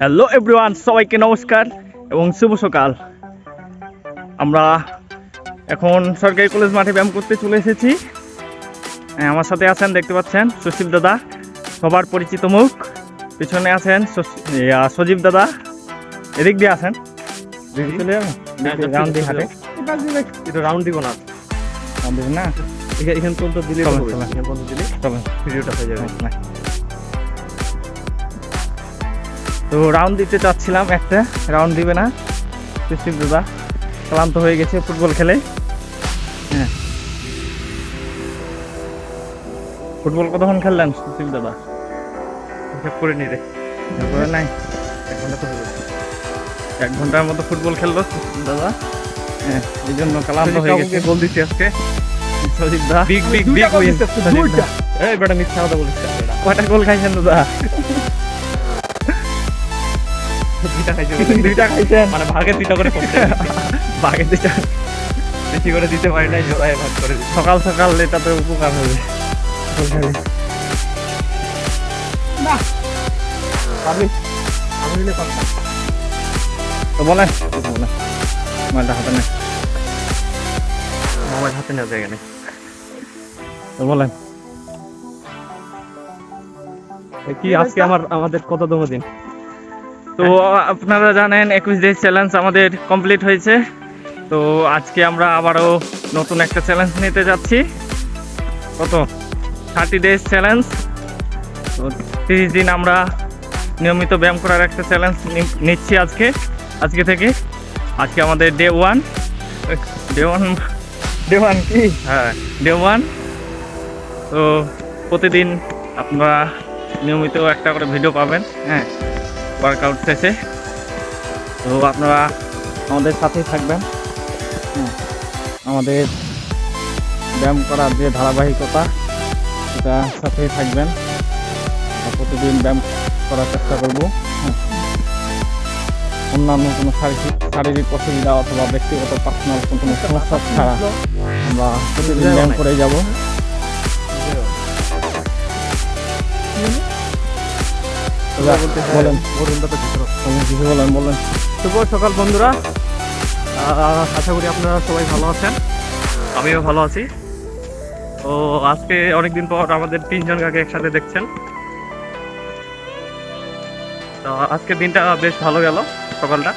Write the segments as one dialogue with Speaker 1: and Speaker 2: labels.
Speaker 1: Hello everyone, সবাইকে নমস্কার এবং শুভ সকাল। আমরা এখন সরকারি কলেজ মাঠে ব্যায়াম করতে চলে এসেছি। আমার সাথে আছেন, দেখতে পাচ্ছেন, সুশীল দাদা, সবার পরিচিত মুখ। পিছনে আছেন সজীব দাদা, এদিক দিয়ে আছেন। চলে যাবেন রাউন্ড দিয়ে হাটে,
Speaker 2: এটা রাউন্ড দিব না,
Speaker 1: রাউন্ড দিবেন না?
Speaker 2: এখান পর্যন্ত দিলে
Speaker 1: চলেন,
Speaker 2: হবে,
Speaker 1: চলেন।
Speaker 2: এখান পর্যন্ত দিলে
Speaker 1: চলেন।
Speaker 2: ভিডিওটা হয়ে যাবে।
Speaker 1: তো রাউন্ড দিতে চাচ্ছিলাম, একটা রাউন্ড দিবে না সুশীল দাদা, ক্লান্ত হয়ে গেছে ফুটবল খেলে। হ্যাঁ, ফুটবল কতক্ষণ খেললেন সুশীল দাদা?
Speaker 2: হিসাব করে নি রে,
Speaker 1: তারপরে নাই,
Speaker 2: এক ঘন্টা তো হয়ে গেছে।
Speaker 1: 1 ঘন্টার মতো ফুটবল খেললো সুশীল দাদা। হ্যাঁ, এই জন্য ক্লান্ত হয়ে গেছে।
Speaker 2: গোল দিচ্ছি আজকে,
Speaker 1: সজীব দা
Speaker 2: বিগ বিগ
Speaker 1: দুইটা
Speaker 2: বিগ
Speaker 1: গোল
Speaker 2: উইন।
Speaker 1: দিচ্ছে, দুইটা।
Speaker 2: এই বেটা মিথ্যা কথা বলিস না বেটা,
Speaker 1: কয়টা গোল খাইছেন দাদা?
Speaker 2: দুইটা খাইছে,
Speaker 1: দুইটা খাইছেন,
Speaker 2: মানে ভাগে দুইটা করে করতে
Speaker 1: বাকি দুইটা।
Speaker 2: বেশি করে দিতে পারি নাই, জোড়ায় ভাগ করে দিচ্ছি।
Speaker 1: সকাল সকাল এটাতে উপকার হবে। গোল খাইলে।
Speaker 2: আমি নিলে পারতাম।
Speaker 1: তো বলেন, বলেন, মোবাইলটা হাতে নেই।
Speaker 2: মোবাইল হাতে নেওয়া জায়গা নেই।
Speaker 1: তো বলেন,
Speaker 2: কি আজকে আমাদের কততম দিন?
Speaker 1: তো আপনারা জানেন 21 ডে চ্যালেঞ্জ আমাদের কমপ্লিট হয়েছে। তো আজকে আমরা আবারও নতুন একটা চ্যালেঞ্জ নিতে যাচ্ছি। কত? 30 ডেজ চ্যালেঞ্জ। তো 30 দিন আমরা নিয়মিত ব্যায়াম করার একটা চ্যালেঞ্জ নিচ্ছি আজকে থেকে। আজকে আমাদের ডে 1। ডে 1 কি? হ্যাঁ, ডে 1। তো প্রতিদিন আপনারা নিয়মিত একটা করে ভিডিও পাবেন, হ্যাঁ, ওয়ার্কআউট শেষে। তো আপনারা আমাদের সাথেই থাকবেন। আমাদের ব্যায়াম করার যে ধারাবাহিকতা, সেটা সাথেই থাকবেন। আর প্রতিদিন ব্যায়াম করার চেষ্টা করব। অন্যান্য কোনো শারীরিক অসুবিধা অথবা ব্যক্তিগত পার্সোনাল কোনো সমস্যা ছাড়া আমরা প্রতিদিন ব্যায়াম করে যাব। বলেন, কিছু বলেন।
Speaker 2: শুভ সকাল বন্ধুরা, আশা করি আপনারা সবাই ভালো আছেন, আমিও ভালো আছি। তো আজকে অনেকদিন পর আমাদের 3 জনকে একসাথে দেখছেন। তো আজকের দিনটা বেশ ভালো গেল। সকালটা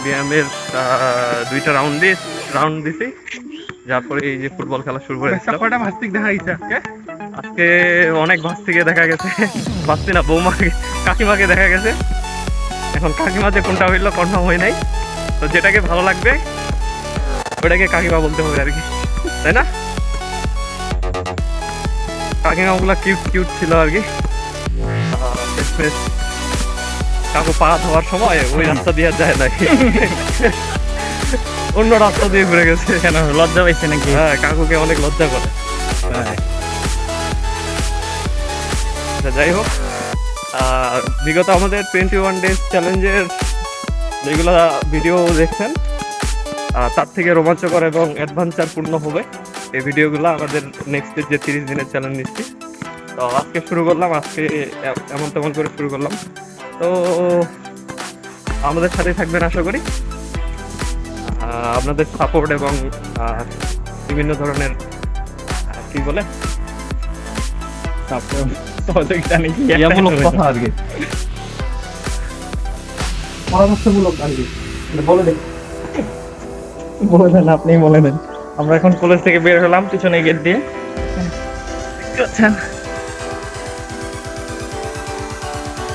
Speaker 2: ব্যায়ামের 2টা রাউন্ড দিছি, যারপরে এই যে ফুটবল খেলা শুরু করে দিচ্ছিলাম।
Speaker 1: কয়টা ভাস্তিক দেখা গেছে আজকে?
Speaker 2: আজকে অনেক ভাস্তিকে দেখা গেছে, ভাস্তি না, বৌমাকে, কাকিমাকে দেখা গেছে। এখন কাকিমা যে কোনটা হইলো কনফার্ম হয় নাই। তো যেটাকে ভালো লাগবে ওটাকে কাকিমা বলতে হবে আর কি, তাই না? কাকিমা ওগুলা কিউট ছিল আর কি। কাকু পা ধোয়ার সময় ওই রাস্তা দিয়ে যায় নাই, অন্য রাস্তা দিয়ে ঘুরে গেছে।
Speaker 1: কেন, লজ্জা পাইছে নাকি?
Speaker 2: হ্যাঁ, কাকুকে অনেক লজ্জা করে।
Speaker 1: হ্যাঁ।
Speaker 2: যাই হোক, বিগত আমাদের 21 ডেজ চ্যালেঞ্জের যেগুলো ভিডিও দেখছেন, তার থেকে রোমাঞ্চকর এবং অ্যাডভেঞ্চার পূর্ণ হবে এই ভিডিওগুলো আমাদের নেক্সট যে 30 দিনের চ্যালেঞ্জ নিচ্ছি। তো আজকে শুরু করলাম, আজকে এমন তেমন করে শুরু করলাম। তো আমাদের সাথে থাকবেন আশা করি। আপনাদের সাপোর্ট এবং বিভিন্ন ধরনের কি বলে
Speaker 1: সহযোগিতা নাকি
Speaker 2: কথা আর কি, পরামর্শমূলক আর কি
Speaker 1: বলে দেন, আপনি বলে দেন। আমরা এখন কলেজ থেকে বের হলাম পিছনে গেট দিয়ে।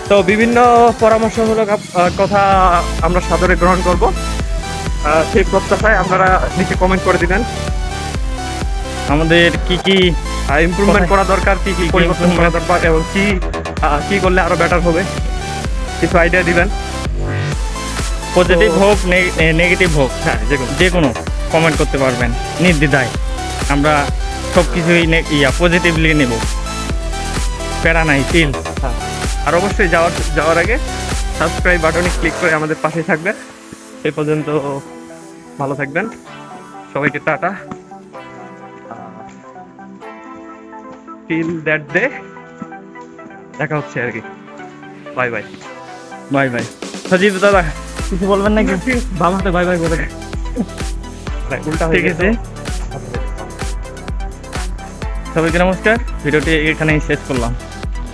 Speaker 2: তো বিভিন্ন পরামর্শমূলক কথা আমরা সাদরে গ্রহণ করব, সেই প্রত্যাশায় আপনারা নিচে কমেন্ট করে দিবেন।
Speaker 1: আমাদের কি কি
Speaker 2: ইমপ্রুভমেন্ট করা দরকার, কি কি পরিবর্তন করা দরকার, এবং কি করলে আরো বেটার হবে, কিছু আইডিয়া দিবেন।
Speaker 1: পজিটিভ হোক, নেগেটিভ হোক,
Speaker 2: হ্যাঁ,
Speaker 1: যে কোনো কমেন্ট করতে পারবেন নির্দ্বিধায়। আমরা সব কিছুই পজিটিভলি নেব, প্যারা নাই, চিল।
Speaker 2: হ্যাঁ, আর অবশ্যই যাওয়ার আগে সাবস্ক্রাইব বাটনে ক্লিক করে আমাদের পাশে থাকবেন। সেই পর্যন্ত ভালো থাকবেন, সবাইকে টাটা। টিল দ্যাট ডে দেখা হচ্ছে আর কি। Bye bye.
Speaker 1: Bye bye. Sajid দাদা কিছু বলবেন নাকি?
Speaker 3: বাম হাতে বাই বাই বলে দে।
Speaker 2: উল্টা
Speaker 1: ঠিক
Speaker 2: হয়ে
Speaker 1: আছে,
Speaker 2: গেছে।
Speaker 1: সবাইকে নমস্কার, ভিডিওটি এখানেই শেষ করলাম।